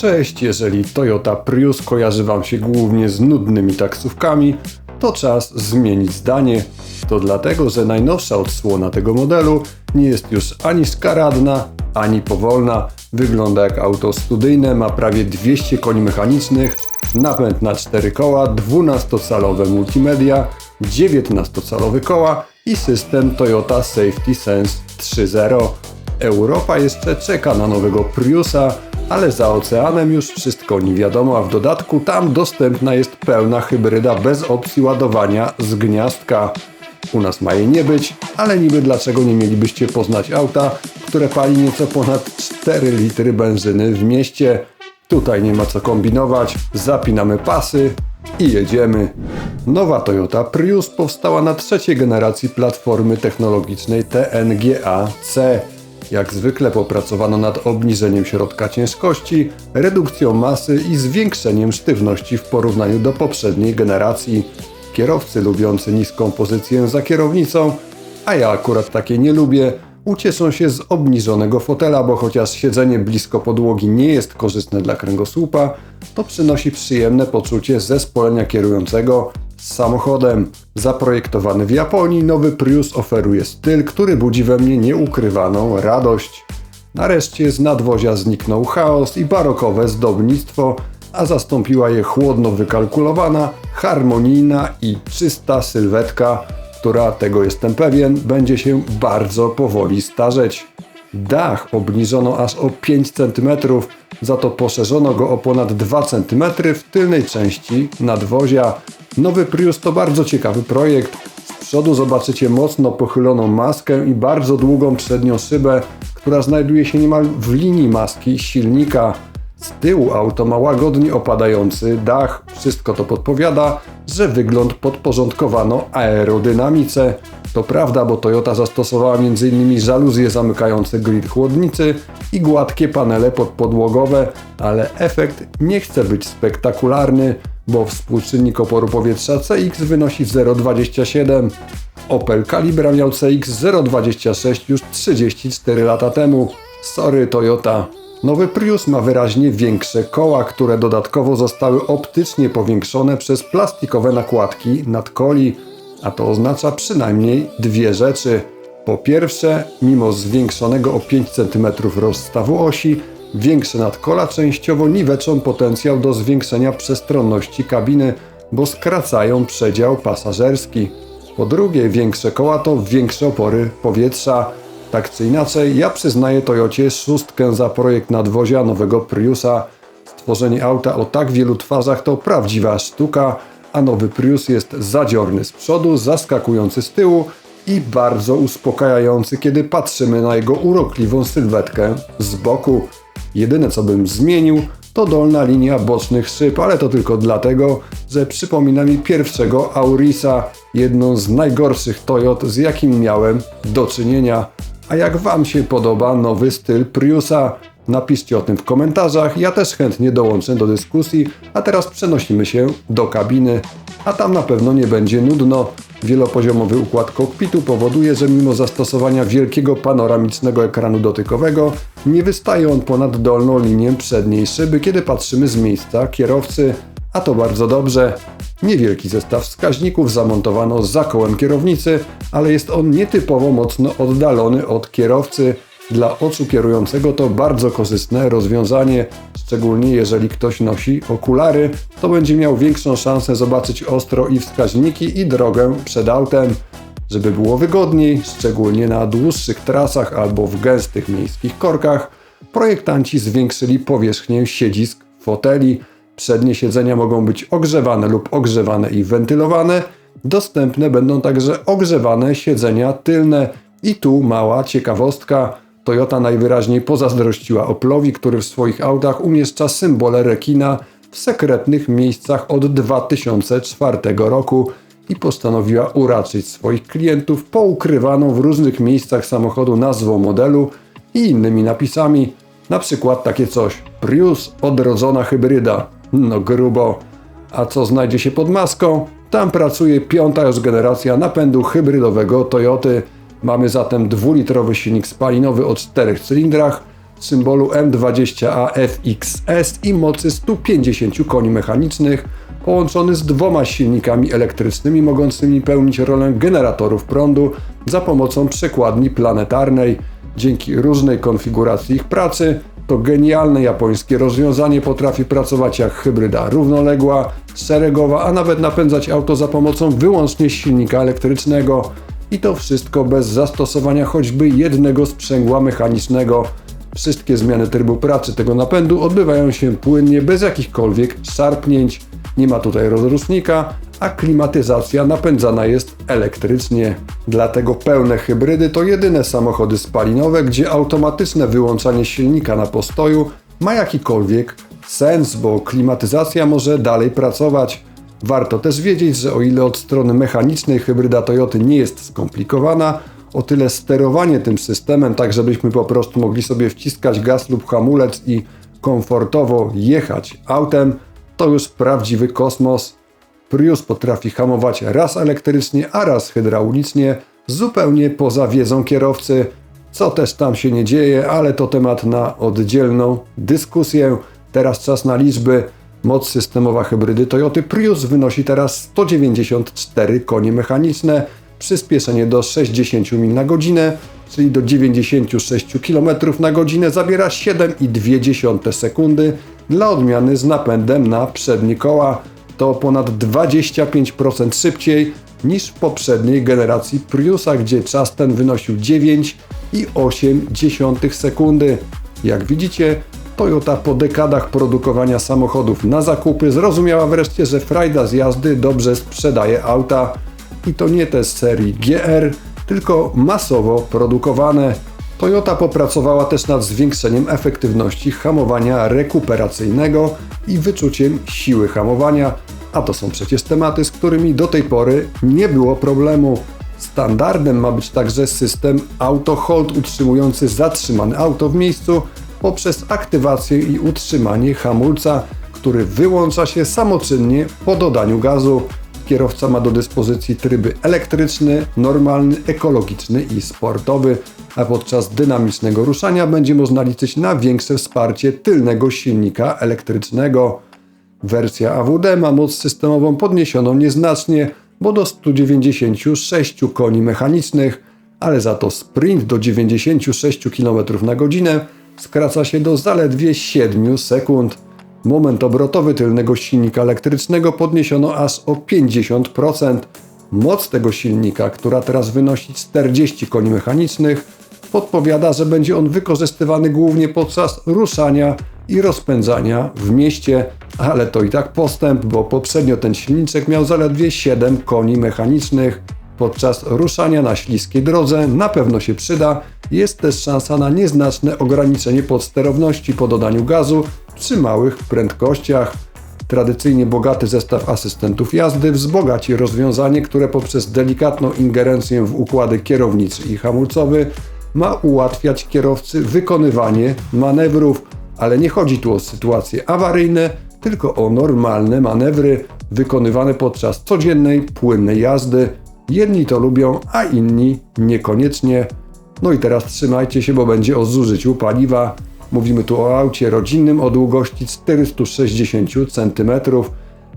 Cześć, jeżeli Toyota Prius kojarzy Wam się głównie z nudnymi taksówkami, to czas zmienić zdanie. To dlatego, że najnowsza odsłona tego modelu nie jest już ani skaradna, ani powolna. Wygląda jak auto studyjne, ma prawie 200 koni mechanicznych, napęd na 4 koła, 12-calowe multimedia, 19-calowe koła i system Toyota Safety Sense 3.0. Europa jeszcze czeka na nowego Priusa, ale za oceanem już wszystko nie wiadomo, a w dodatku tam dostępna jest pełna hybryda bez opcji ładowania z gniazdka. U nas ma jej nie być, ale niby dlaczego nie mielibyście poznać auta, które pali nieco ponad 4 litry benzyny w mieście. Tutaj nie ma co kombinować, zapinamy pasy i jedziemy. Nowa Toyota Prius powstała na trzeciej generacji platformy technologicznej TNGA-C. Jak zwykle popracowano nad obniżeniem środka ciężkości, redukcją masy i zwiększeniem sztywności w porównaniu do poprzedniej generacji. Kierowcy lubiący niską pozycję za kierownicą, a ja akurat takie nie lubię, ucieszą się z obniżonego fotela, bo chociaż siedzenie blisko podłogi nie jest korzystne dla kręgosłupa, to przynosi przyjemne poczucie zespolenia kierującego z samochodem. Zaprojektowany w Japonii, nowy Prius oferuje styl, który budzi we mnie nieukrywaną radość. Nareszcie z nadwozia zniknął chaos i barokowe zdobnictwo, a zastąpiła je chłodno wykalkulowana, harmonijna i czysta sylwetka, która, tego jestem pewien, będzie się bardzo powoli starzeć. Dach obniżono aż o 5 cm, za to poszerzono go o ponad 2 cm w tylnej części nadwozia. Nowy Prius to bardzo ciekawy projekt. Z przodu zobaczycie mocno pochyloną maskę i bardzo długą przednią szybę, która znajduje się niemal w linii maski silnika. Z tyłu auto ma łagodnie opadający dach. Wszystko to podpowiada, że wygląd podporządkowano aerodynamice. To prawda, bo Toyota zastosowała m.in. żaluzje zamykające grid chłodnicy i gładkie panele podpodłogowe, ale efekt nie chce być spektakularny, bo współczynnik oporu powietrza CX wynosi 0,27. Opel Calibra miał CX 0,26 już 34 lata temu. Sorry Toyota. Nowy Prius ma wyraźnie większe koła, które dodatkowo zostały optycznie powiększone przez plastikowe nakładki nadkoli, a to oznacza przynajmniej dwie rzeczy. Po pierwsze, mimo zwiększonego o 5 cm rozstawu osi, większe nadkola częściowo niweczą potencjał do zwiększenia przestronności kabiny, bo skracają przedział pasażerski. Po drugie, większe koła to większe opory powietrza. Tak czy inaczej, ja przyznaję Toyocie 6 za projekt nadwozia nowego Priusa. Stworzenie auta o tak wielu twarzach to prawdziwa sztuka, a nowy Prius jest zadziorny z przodu, zaskakujący z tyłu i bardzo uspokajający, kiedy patrzymy na jego urokliwą sylwetkę z boku. Jedyne co bym zmienił, to dolna linia bocznych szyb, ale to tylko dlatego, że przypomina mi pierwszego Aurisa, jedną z najgorszych Toyot, z jakim miałem do czynienia. A jak Wam się podoba nowy styl Priusa? Napiszcie o tym w komentarzach, ja też chętnie dołączę do dyskusji, a teraz przenosimy się do kabiny. A tam na pewno nie będzie nudno. Wielopoziomowy układ kokpitu powoduje, że mimo zastosowania wielkiego panoramicznego ekranu dotykowego, nie wystaje on ponad dolną linię przedniej szyby, kiedy patrzymy z miejsca kierowcy, a to bardzo dobrze. Niewielki zestaw wskaźników zamontowano za kołem kierownicy, ale jest on nietypowo mocno oddalony od kierowcy. Dla oczu kierującego to bardzo korzystne rozwiązanie, szczególnie jeżeli ktoś nosi okulary, to będzie miał większą szansę zobaczyć ostro i wskaźniki i drogę przed autem. Żeby było wygodniej, szczególnie na dłuższych trasach albo w gęstych miejskich korkach, projektanci zwiększyli powierzchnię siedzisk foteli. Przednie siedzenia mogą być ogrzewane lub ogrzewane i wentylowane. Dostępne będą także ogrzewane siedzenia tylne. I tu mała ciekawostka. Toyota najwyraźniej pozazdrościła Opelowi, który w swoich autach umieszcza symbole rekina w sekretnych miejscach od 2004 roku i postanowiła uraczyć swoich klientów poukrywaną w różnych miejscach samochodu nazwą modelu i innymi napisami. Na przykład takie coś: Prius odrodzona hybryda. No grubo. A co znajdzie się pod maską? Tam pracuje 5. już generacja napędu hybrydowego Toyoty. Mamy zatem 2-litrowy silnik spalinowy o 4 cylindrach, symbolu M20A FXS i mocy 150 koni mechanicznych, połączony z 2 silnikami elektrycznymi mogącymi pełnić rolę generatorów prądu za pomocą przekładni planetarnej. Dzięki różnej konfiguracji ich pracy, to genialne japońskie rozwiązanie potrafi pracować jak hybryda równoległa, szeregowa, a nawet napędzać auto za pomocą wyłącznie silnika elektrycznego. I to wszystko bez zastosowania choćby jednego sprzęgła mechanicznego. Wszystkie zmiany trybu pracy tego napędu odbywają się płynnie, bez jakichkolwiek szarpnięć. Nie ma tutaj rozrusznika, a klimatyzacja napędzana jest elektrycznie. Dlatego pełne hybrydy to jedyne samochody spalinowe, gdzie automatyczne wyłączanie silnika na postoju ma jakikolwiek sens, bo klimatyzacja może dalej pracować. Warto też wiedzieć, że o ile od strony mechanicznej hybryda Toyoty nie jest skomplikowana, o tyle sterowanie tym systemem, tak żebyśmy po prostu mogli sobie wciskać gaz lub hamulec i komfortowo jechać autem, to już prawdziwy kosmos. Prius potrafi hamować raz elektrycznie, a raz hydraulicznie, zupełnie poza wiedzą kierowcy. Co też tam się nie dzieje, ale to temat na oddzielną dyskusję. Teraz czas na liczby. Moc systemowa hybrydy Toyoty Prius wynosi teraz 194 konie mechaniczne, przyspieszenie do 60 mil na godzinę, czyli do 96 km na godzinę zabiera 7,2 sekundy, dla odmiany z napędem na przednie koła. To ponad 25% szybciej niż w poprzedniej generacji Priusa, gdzie czas ten wynosił 9,8 sekundy. Jak widzicie, Toyota po dekadach produkowania samochodów na zakupy zrozumiała wreszcie, że frajda z jazdy dobrze sprzedaje auta. I to nie te z serii GR, tylko masowo produkowane. Toyota popracowała też nad zwiększeniem efektywności hamowania rekuperacyjnego i wyczuciem siły hamowania, a to są przecież tematy, z którymi do tej pory nie było problemu. Standardem ma być także system Auto Hold utrzymujący zatrzymane auto w miejscu poprzez aktywację i utrzymanie hamulca, który wyłącza się samoczynnie po dodaniu gazu. Kierowca ma do dyspozycji tryby elektryczny, normalny, ekologiczny i sportowy, a podczas dynamicznego ruszania będzie można liczyć na większe wsparcie tylnego silnika elektrycznego. Wersja AWD ma moc systemową podniesioną nieznacznie, bo do 196 koni mechanicznych, ale za to sprint do 96 km na godzinę skraca się do zaledwie 7 sekund. Moment obrotowy tylnego silnika elektrycznego podniesiono aż o 50%. Moc tego silnika, która teraz wynosi 40 koni mechanicznych, podpowiada, że będzie on wykorzystywany głównie podczas ruszania i rozpędzania w mieście, ale to i tak postęp, bo poprzednio ten silniczek miał zaledwie 7 koni mechanicznych. Podczas ruszania na śliskiej drodze na pewno się przyda. Jest też szansa na nieznaczne ograniczenie podsterowności po dodaniu gazu przy małych prędkościach. Tradycyjnie bogaty zestaw asystentów jazdy wzbogaci rozwiązanie, które poprzez delikatną ingerencję w układy kierowniczy i hamulcowy ma ułatwiać kierowcy wykonywanie manewrów, ale nie chodzi tu o sytuacje awaryjne, tylko o normalne manewry wykonywane podczas codziennej, płynnej jazdy. Jedni to lubią, a inni niekoniecznie. No i teraz trzymajcie się, bo będzie o zużyciu paliwa. Mówimy tu o aucie rodzinnym o długości 460 cm.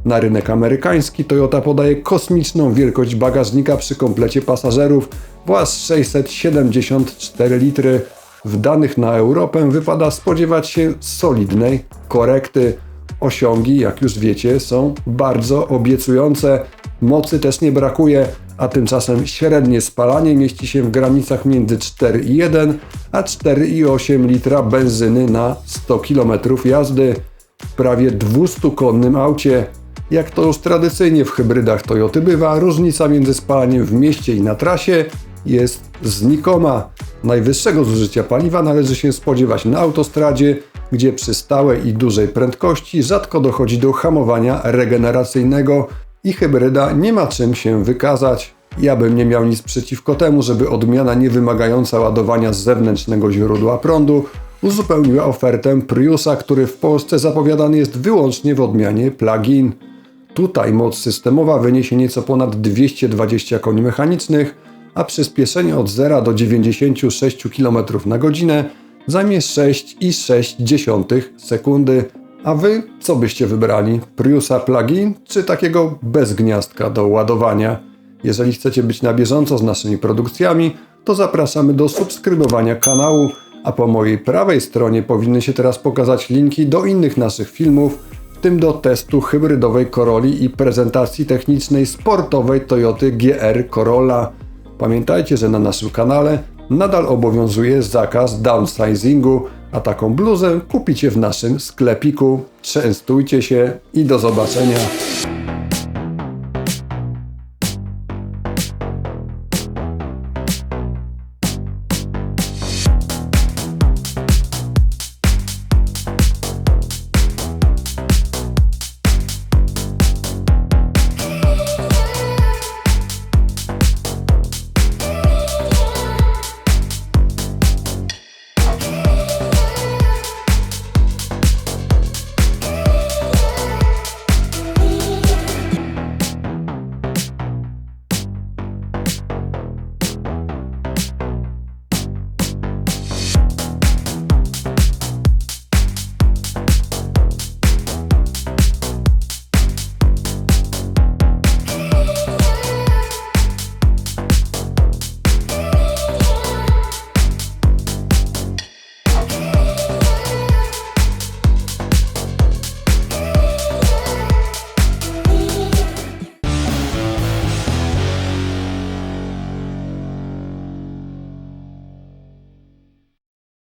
Na rynek amerykański Toyota podaje kosmiczną wielkość bagażnika przy komplecie pasażerów, bo aż 674 litry. W danych na Europę wypada spodziewać się solidnej korekty. Osiągi, jak już wiecie, są bardzo obiecujące. Mocy też nie brakuje, a tymczasem średnie spalanie mieści się w granicach między 4,1 a 4,8 litra benzyny na 100 km jazdy w prawie 200-konnym aucie. Jak to już tradycyjnie w hybrydach Toyoty bywa, różnica między spalaniem w mieście i na trasie jest znikoma. Najwyższego zużycia paliwa należy się spodziewać na autostradzie, gdzie przy stałej i dużej prędkości rzadko dochodzi do hamowania regeneracyjnego i hybryda nie ma czym się wykazać. Ja bym nie miał nic przeciwko temu, żeby odmiana niewymagająca ładowania z zewnętrznego źródła prądu uzupełniła ofertę Priusa, który w Polsce zapowiadany jest wyłącznie w odmianie plug-in. Tutaj moc systemowa wyniesie nieco ponad 220 koni mechanicznych, a przyspieszenie od 0 do 96 km na godzinę zajmie 6,6 sekundy. A wy co byście wybrali? Priusa plug-in czy takiego bez gniazdka do ładowania? Jeżeli chcecie być na bieżąco z naszymi produkcjami, to zapraszamy do subskrybowania kanału, a po mojej prawej stronie powinny się teraz pokazać linki do innych naszych filmów, w tym do testu hybrydowej Corolli i prezentacji technicznej sportowej Toyoty GR Corolla. Pamiętajcie, że na naszym kanale nadal obowiązuje zakaz downsizingu, a taką bluzę kupicie w naszym sklepiku. Częstujcie się i do zobaczenia.